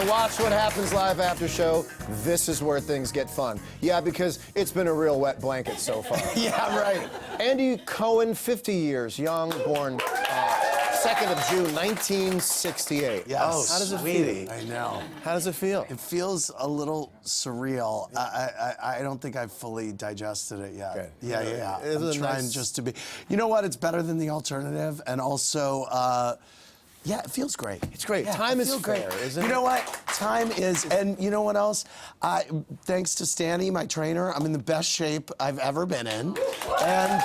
the Watch What Happens Live after show, this is where things get fun. Yeah, because it's been a real wet blanket so far. Yeah, right. Andy Cohen, 50 years young, born 2nd of June, 1968. Yes. Oh, how does it feel? I know. How does it feel? It feels a little surreal. I don't think I've fully digested it yet. Okay. Yeah. Isn't I'm it trying nice? just to be. You know what? It's better than the alternative, and also, yeah, it feels great. It's great. Yeah, Time it is feels fair, great. isn't it? You know what? Time is, and you know what else? Thanks to Stanny, my trainer, I'm in the best shape I've ever been in. And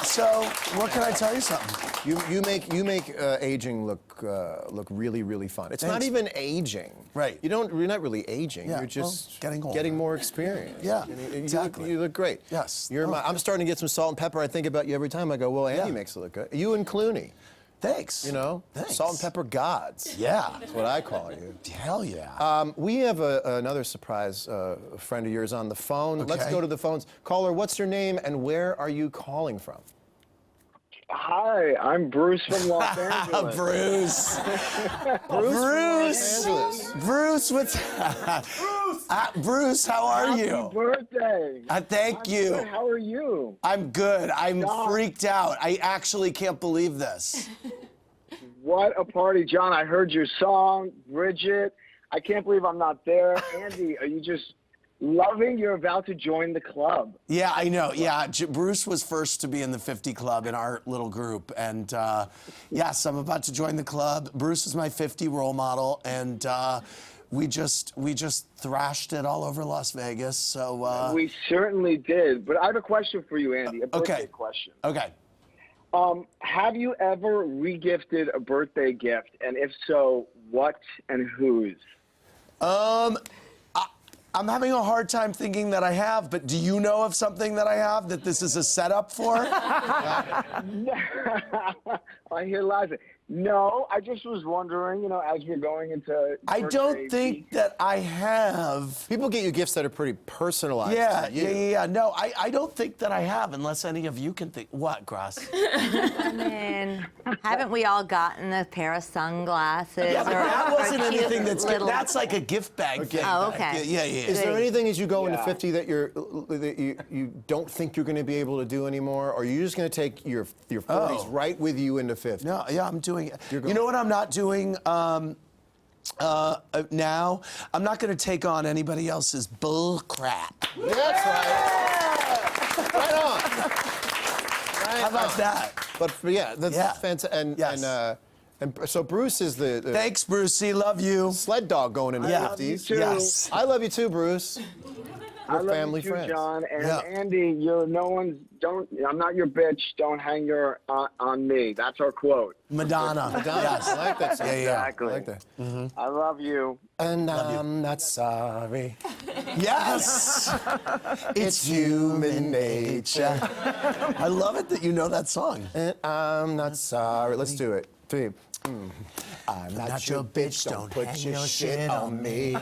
so, what can I tell you something? You make aging look really, really fun. It's not even aging. Right. You're not really aging. Yeah, You're just well, getting older. getting more experience. Yeah, exactly. You look great. Yes. I'm starting to get some salt and pepper. I think about you every time. I go, well, Andy makes it look good. You and Clooney. Thanks. You know, Thanks. salt and pepper gods. Yeah. That's what I call you. Hell yeah. We have another surprise friend of yours on the phone. Okay. Let's go to the phones. Caller, what's your name and where are you calling from? Hi, I'm Bruce from Los Angeles. Bruce. Bruce, what's Bruce, how are you? Happy birthday. Thank you. Good. How are you? I'm good. I'm John. freaked out. I actually can't believe this. What a party, John. I heard your song, Bridget. I can't believe I'm not there. Andy, are you just loving you're about to join the club? Yeah, I know. Yeah, Bruce was first to be in the 50 Club in our little group. And yes, I'm about to join the club. Bruce is my 50 role model. And we just thrashed it all over Las Vegas. So We certainly did. But I have a question for you, Andy, a birthday question. Okay. Have you ever regifted a birthday gift? And if so, what and whose? I'm having a hard time thinking that I have, but do you know of something that I have that this is a setup for? I hear lots of. No, I just was wondering, you know, as we're going into. I don't think that I have. People get you gifts that are pretty personalized. Yeah, to you. yeah. No, I don't think that I have, unless any of you can think. What, Gross? I mean, haven't we all gotten a pair of sunglasses? Yeah, but or, that wasn't or cute anything that's little... That's like a gift bag thing. Oh, okay. Yeah. Is there anything as you go into Yeah. 50 that you don't think you're going to be able to do anymore, or are you just going to take your 40s right with you into 50? No, yeah, I'm doing it. You know what I'm not doing now? I'm not going to take on anybody else's bull crap. That's right. Right on. How about that? But yeah, that's fantastic. And, Yes. and so Bruce is the Thanks, Brucey. Love you. sled dog going into Yeah. 50s. too. Yes. I love you too, Bruce. I We're love family you too, friends. John. And Yeah. Andy, you're no one's. I'm not your bitch. Don't hang your on me. That's our quote. Madonna. Yes. I like that song. Yeah. Exactly. I like that. I love you. And I'm not sorry. Yes. It's human nature. I love it that you know that song. And I'm not sorry. Let's do it. 3. I'm not your bitch. Don't put hang your shit on me.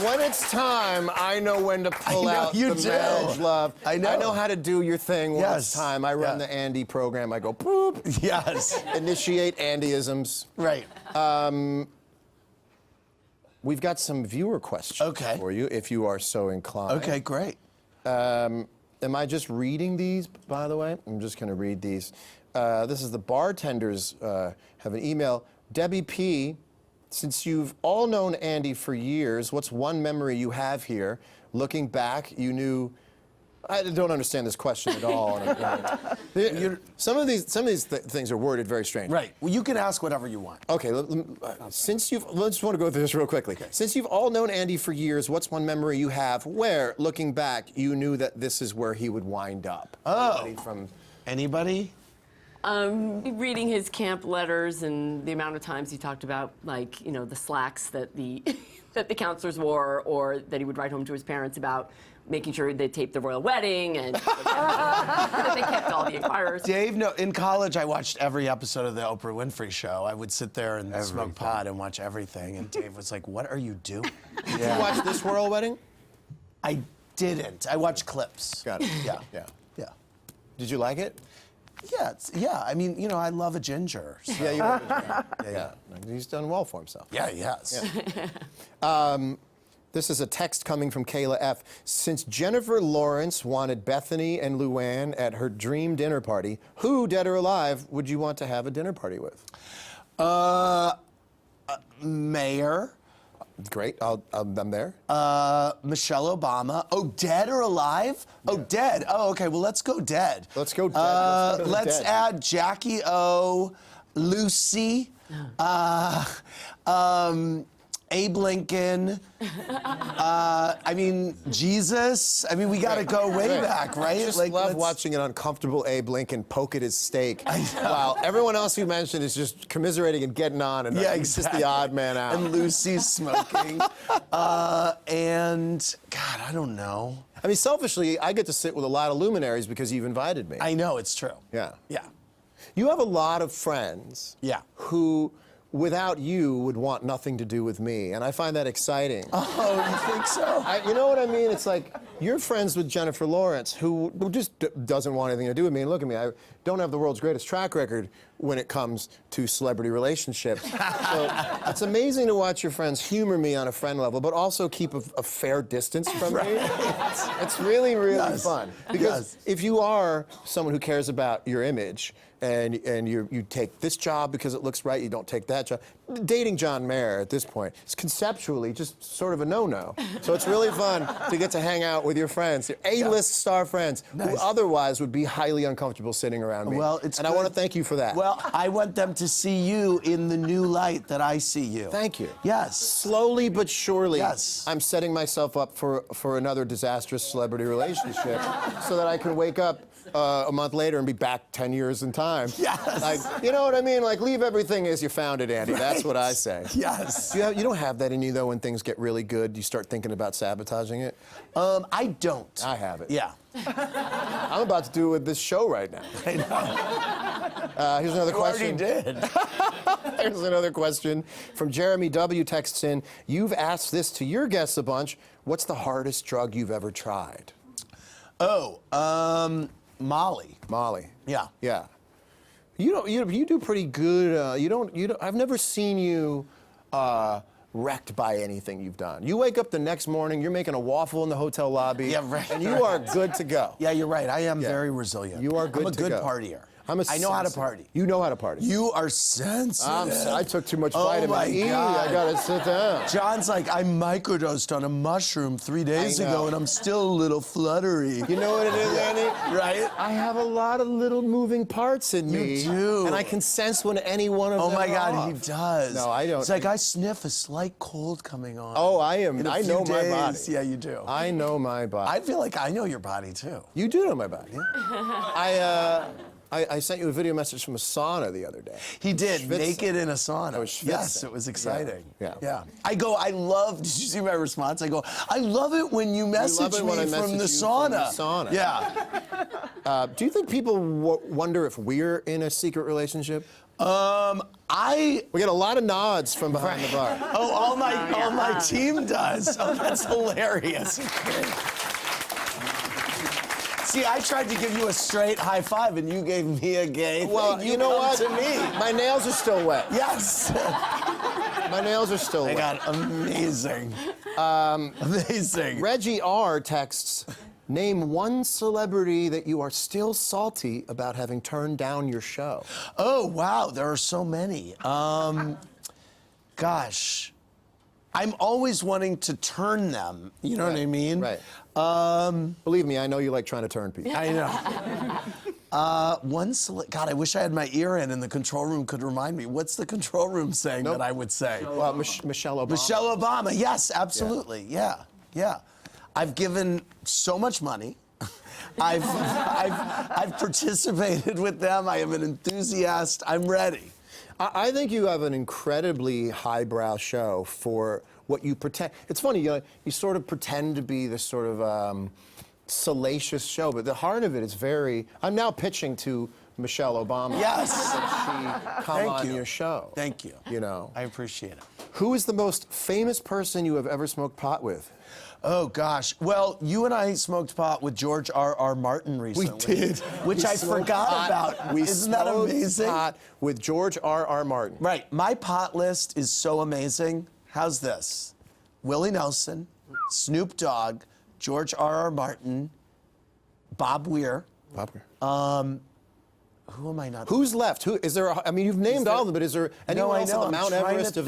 When it's time, I know when to pull out you the do. marriage love. I know. I know how to do your thing when it's Yes. time. I run Yeah. the Andy program. I go, boop. Yes. Initiate Andyisms. Right. We've got some viewer questions for you, if you are so inclined. Okay, great. Am I just reading these, by the way? I'm just going to read these. This is the bartenders have an email. Debbie P., since you've all known Andy for years, what's one memory you have here? Looking back, you knew... I don't understand this question at all. Some of these things are worded very strange. Right. Well, you can ask whatever you want. Okay, since you've... Let's want to go through this real quickly. Okay. Since you've all known Andy for years, what's one memory you have where, looking back, you knew that this is where he would wind up? Oh. Anybody? Reading his camp letters and the amount of times he talked about, like, you know, the slacks that the that the counselors wore, or that he would write home to his parents about making sure they taped the royal wedding and that they kept all the inquirers. Dave, no, in college, I watched every episode of the Oprah Winfrey Show. I would sit there and smoke pot and watch everything. And Dave was like, "What are you doing?" Did you watch this royal wedding? I didn't. I watched clips. Got it. Yeah. Yeah. Yeah. Did you like it? Yeah. I mean, you know, I love a ginger. So. Yeah, you are. Yeah. He's done well for himself. Yeah, he has. This is a text coming from Kayla F. Since Jennifer Lawrence wanted Bethany and Luann at her dream dinner party, who, dead or alive, would you want to have a dinner party with? Mayor. Great. I'm there. Michelle Obama. Oh, dead or alive? Oh, dead. Oh, okay. Well, let's go dead. Let's go dead. Let's add Jackie O, Lucy, Abe Lincoln. I mean, Jesus. I mean, we got to go way back, right? I just love watching an uncomfortable Abe Lincoln poke at his steak while everyone else you mentioned is just commiserating and getting on, and he's just the odd man out. And Lucy's smoking. And, God, I don't know. I mean, selfishly, I get to sit with a lot of luminaries because you've invited me. I know, it's true. Yeah. Yeah. You have a lot of friends who, without you, would want nothing to do with me, and I find that exciting. Oh, you think so? You know what I mean? It's like, you're friends with Jennifer Lawrence, who just doesn't want anything to do with me. And look at me, I don't have the world's greatest track record when it comes to celebrity relationships. So it's amazing to watch your friends humor me on a friend level, but also keep a fair distance from me. It's really, really fun. Because if you are someone who cares about your image, and you take this job because it looks right, you don't take that job. Dating John Mayer at this point is conceptually just sort of a no-no. So it's really fun to get to hang out with your friends, your A-list star friends, who otherwise would be highly uncomfortable sitting around me. Well, and I want to thank you for that. Well, I want them to see you in the new light that I see you. Thank you. Yes. Slowly but surely, Yes. I'm setting myself up for another disastrous celebrity relationship so that I can wake up a month later and be back 10 years in time. Yes. Like, you know what I mean? Like, leave everything as you found it, Andy. That's what I say. Yes. You don't have that in you, though, when things get really good, you start thinking about sabotaging it? I don't. I have it. Yeah. I'm about to do it with this show right now. I know. Here's another You question. already did. Here's another question from Jeremy W. Texts in, you've asked this to your guests a bunch. What's the hardest drug you've ever tried? Oh, Molly. Molly. Yeah. Yeah. You do pretty good. I've never seen you wrecked by anything you've done. You wake up the next morning, you're making a waffle in the hotel lobby, and you are good to go. Yeah, you're right. I am very resilient. You are good to go. I'm a good partier. I know how to party. You know how to party. You are sensitive. I took too much vitamin E. God. I gotta sit down. John's like, I microdosed on a mushroom 3 days ago, and I'm still a little fluttery. You know what it is, Andy? Right? I have a lot of little moving parts in me. You do. And I can sense when any one of them Oh my are God, off. he does. No, I don't. It's like I sniff a slight cold coming on. Oh, I am. In a I few know my days. body. Yeah, you do. I know my body. I feel like I know your body too. You do know my body. I sent you a video message from a sauna the other day. He did, Schwitzing. naked in a sauna. I was schwitzing. Yes, it was exciting. Yeah. I go, I love, did you see my response? I go, I love it when you message me from the sauna. Yeah. Do you think people wonder if we're in a secret relationship? We get a lot of nods from behind the bar. Oh, all my team does. Oh, that's hilarious. See, I tried to give you a straight high five, and you gave me a gay. Well, you know what? To me, my nails are still wet. yes. My nails are still wet. God, amazing. Amazing. Reggie R. texts, name one celebrity that you are still salty about having turned down your show. Oh, wow, there are so many. Gosh. I'm always wanting to turn them. You know what I mean? Right. Believe me, I know you like trying to turn people. I know. God, I wish I had my ear in and the control room could remind me. What's the control room saying that I would say? Michelle Obama. Michelle Obama. Yes, absolutely. Yeah. I've given so much money. I've participated with them. I am an enthusiast. I'm ready. I think you have an incredibly highbrow show for what you pretend. It's funny, you sort of pretend to be this sort of salacious show, but the heart of it is very. I'm now pitching to Michelle Obama. Yes. That she come on your show. Thank you. You know. I appreciate it. Who is the most famous person you have ever smoked pot with? Oh gosh. Well, you and I smoked pot with George R.R. Martin recently. did. Which We I smoked forgot pot. about. We Isn't that smoked amazing? pot with George R.R. Martin. Right. My pot list is so amazing. How's this? Willie Nelson, Snoop Dogg, George R.R. Martin, Bob Weir. Who am I not? Who's left? Who is there? I mean, you've named all of them, but is there anyone else on the Mount Everest of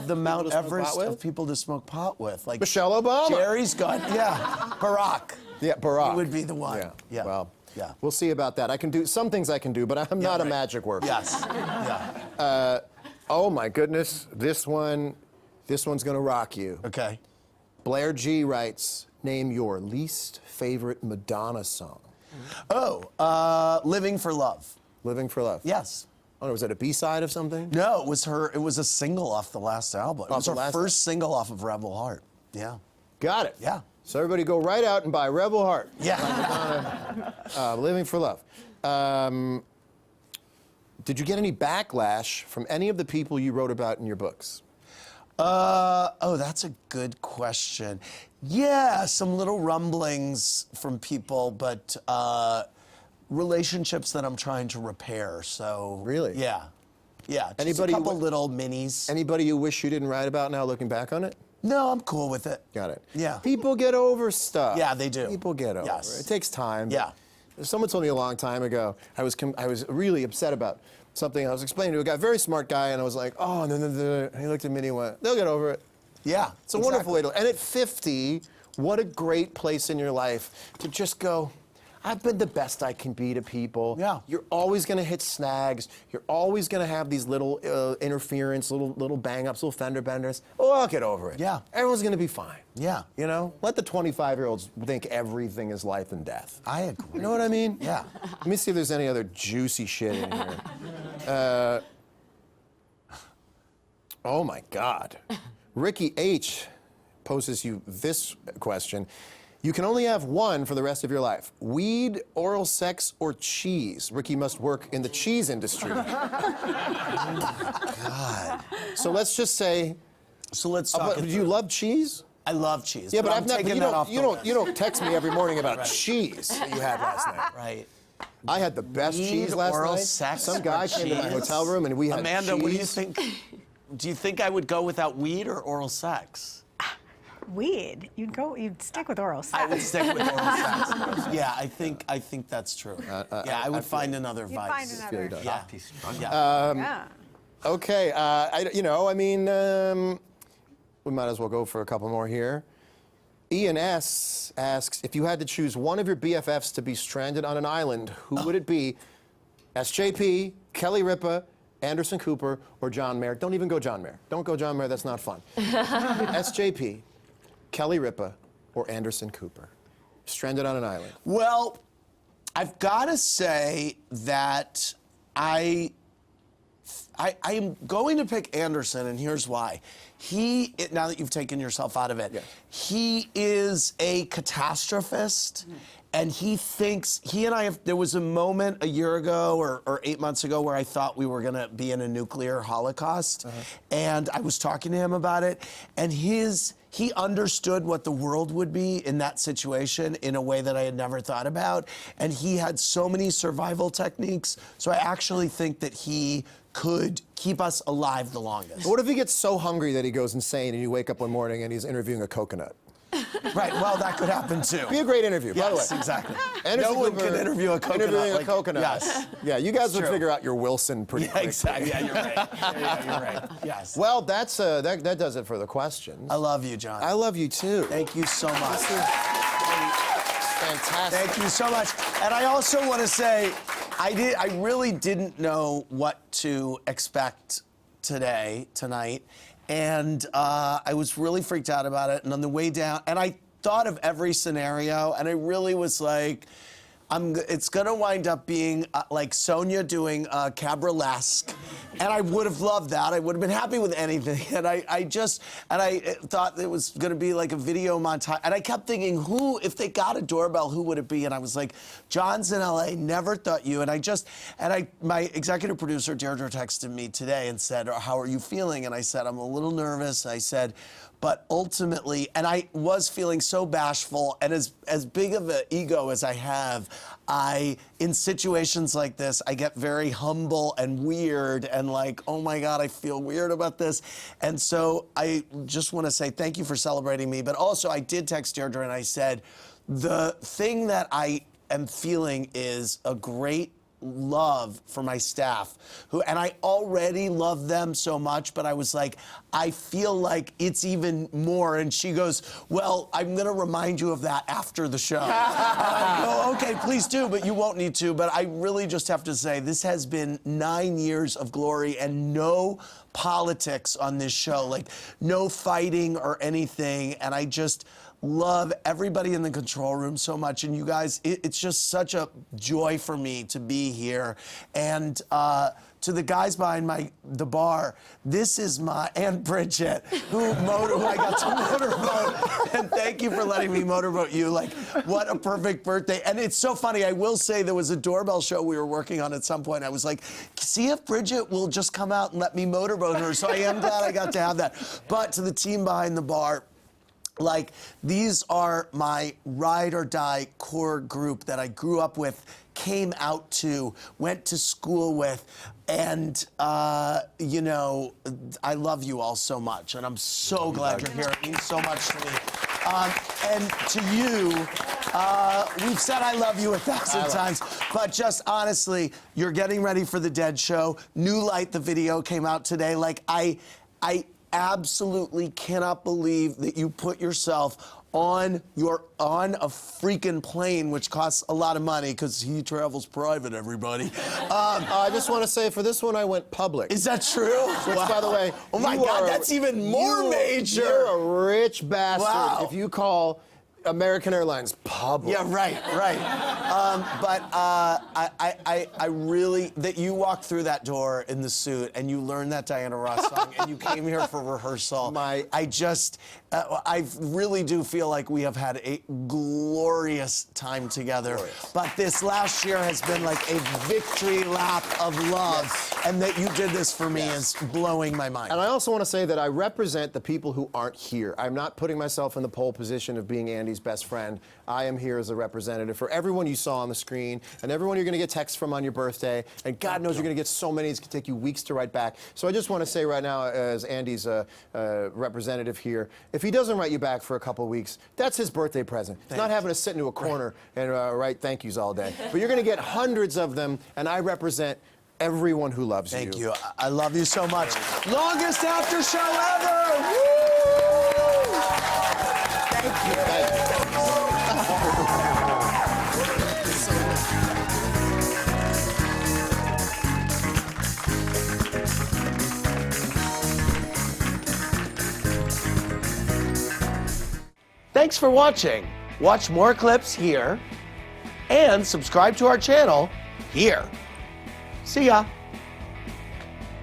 the Mount people to smoke Everest pot of with? people to smoke pot with? Like Michelle Obama. Jerry's gone. Yeah. Barack. Yeah, Barack. He would be the one. Yeah. Yeah. Well, yeah. we'll see about that. I can do some things I can do, but I'm not a right. magic worker. Yes. Yeah. Oh my goodness, this one's gonna rock you. Okay. Blair G writes, name your least favorite Madonna song. Oh, Living for Love. Living for Love. Yes. Oh, was it a B-side of something? No, it was her. It was a single off the last album. It was the her last first single off of Rebel Heart. Yeah. Got it. Yeah. So everybody go right out and buy Rebel Heart. Yeah. Living for Love. Did you get any backlash from any of the people you wrote about in your books? Oh, that's a good question. Yeah, some little rumblings from people, but relationships that I'm trying to repair. So Really? Yeah. Yeah. Just Anybody a couple wh- little minis. Anybody you wish you didn't write about now looking back on it? No, I'm cool with it. Got it. Yeah. People get over stuff. Yeah, they do. People get over Yes. it. It takes time. Yeah. Someone told me a long time ago, I was really upset about something. I was explaining to a guy, very smart guy, and I was like, oh, no. And he looked at me and he went, they'll get over it. Yeah. It's a wonderful way to, and at 50, what a great place in your life to just go, I've been the best I can be to people. Yeah. You're always going to hit snags. You're always going to have these little interference, little bang-ups, little fender benders. Oh, I'll get over it. Yeah. Everyone's going to be fine. Yeah. You know? Let the 25-year-olds think everything is life and death. I agree. You know what I mean? Yeah. Let me see if there's any other juicy shit in here. Oh, my God. Ricky H. poses you this question. You can only have one for the rest of your life. Weed, oral sex, or cheese. Ricky must work in the cheese industry. God. So let's just say, So let's talk. do you love cheese? I love cheese. Yeah, but I'm I've not, taking you that don't, off you the don't, you don't text me every morning about cheese that you had last night. Right. I had the best Weed, cheese last oral night. sex, Some guy or came to my cheese? hotel room and we had Amanda, cheese. what do you think? Do you think I would go without weed or oral sex? Weed. You'd stick with oral sex. I would stick with oral sex. Yeah, I think that's true. Yeah, I would find another You'd vice. find another. Yeah. Yeah. Okay, we might as well go for a couple more here. Ian S. asks, if you had to choose one of your BFFs to be stranded on an island, who would it be? SJP, Kelly Ripa, Anderson Cooper, or John Mayer? Don't even go John Mayer. Don't go John Mayer, that's not fun. SJP, Kelly Ripa, or Anderson Cooper? Stranded on an island. Well, I've got to say that I am going to pick Anderson, and here's why. Now that you've taken yourself out of it, Yeah. he is a catastrophist, and he and I there was a moment a year ago or 8 months ago where I thought we were going to be in a nuclear holocaust, and I was talking to him about it, and he understood what the world would be in that situation in a way that I had never thought about, and he had so many survival techniques, so I actually think that he could keep us alive the longest. What if he gets so hungry that he goes insane and you wake up one morning and he's interviewing a coconut? Right, well, that could happen too. Be a great interview, by the way. Yes, exactly. Anderson No one Cooper can interview a coconut. Interviewing a like- coconut. Yes. Yeah, you guys would true. figure out your Wilson pretty Yeah, quick. exactly. Yeah, you're right. Yeah, you're right. Yes. Well, that's that does it for the questions. I love you, John. I love you too. Thank you so much. Fantastic. Thank you so much. And I also want to say, I really didn't know what to expect tonight, and I was really freaked out about it. And on the way down, and I thought of every scenario, and I really was like, It's gonna wind up being like Sonia doing Cabralesque, and I would have loved that. I would have been happy with anything, and I thought it was gonna be like a video montage, and I kept thinking, if they got a doorbell, who would it be? And I was like, John's in LA, never thought you, my executive producer Deirdre texted me today and said, how are you feeling? And I said, I'm a little nervous. I said, but ultimately, and I was feeling so bashful, and as big of an ego as I have, in situations like this, I get very humble and weird and like, oh my God, I feel weird about this. And so I just want to say thank you for celebrating me, but also I did text Deirdre and I said, the thing that I am feeling is a great love for my staff, and I already love them so much, but I was like, I feel like it's even more. And she goes, well, I'm gonna remind you of that after the show. And I go, okay, please do, but you won't need to. But I really just have to say, this has been 9 years of glory and no politics on this show, like no fighting or anything. And I just love everybody in the control room so much, and you guys, it's just such a joy for me to be here. And to the guys behind the bar, this is my Aunt Bridget, who I got to motorboat, and thank you for letting me motorboat you. Like, what a perfect birthday. And it's so funny, I will say there was a doorbell show we were working on at some point. I was like, see if Bridget will just come out and let me motorboat her. So I am glad I got to have that. But to the team behind the bar, like, these are my ride or die core group that I grew up with, came out to, went to school with, and, you know, I love you all so much, and I'm so glad you're here. It means so much to me. And to you, we've said I love you 1,000 times, but just honestly, you're getting ready for the Dead Show. New Light, the video came out today. Like, I absolutely cannot believe that you put yourself on a freaking plane, which costs a lot of money because he travels private, everybody. I just want to say, for this one, I went public. Is that true? Which, by the way, oh my God, that's even more major. You're a rich bastard Wow. if you call American Airlines public. Yeah, right. But I really, that you walked through that door in the suit and you learned that Diana Ross song and you came here for rehearsal. I really do feel like we have had a glorious time together. But this last year has been like a victory lap of love. And that you did this for me is blowing my mind. And I also want to say that I represent the people who aren't here. I'm not putting myself in the pole position of being Andy's best friend. I am here as a representative for everyone you saw on the screen and everyone you're going to get texts from on your birthday. And God knows you're going to get so many, it's going to take you weeks to write back. So I just want to say right now, as Andy's representative here, if he doesn't write you back for a couple of weeks, that's his birthday present. He's not having to sit into a corner and write thank yous all day. But you're going to get hundreds of them, and I represent everyone who loves you. Thank you. I love you so much. Longest after show ever! Woo! Thank you. Thanks for watching. Watch more clips here and subscribe to our channel here. See ya.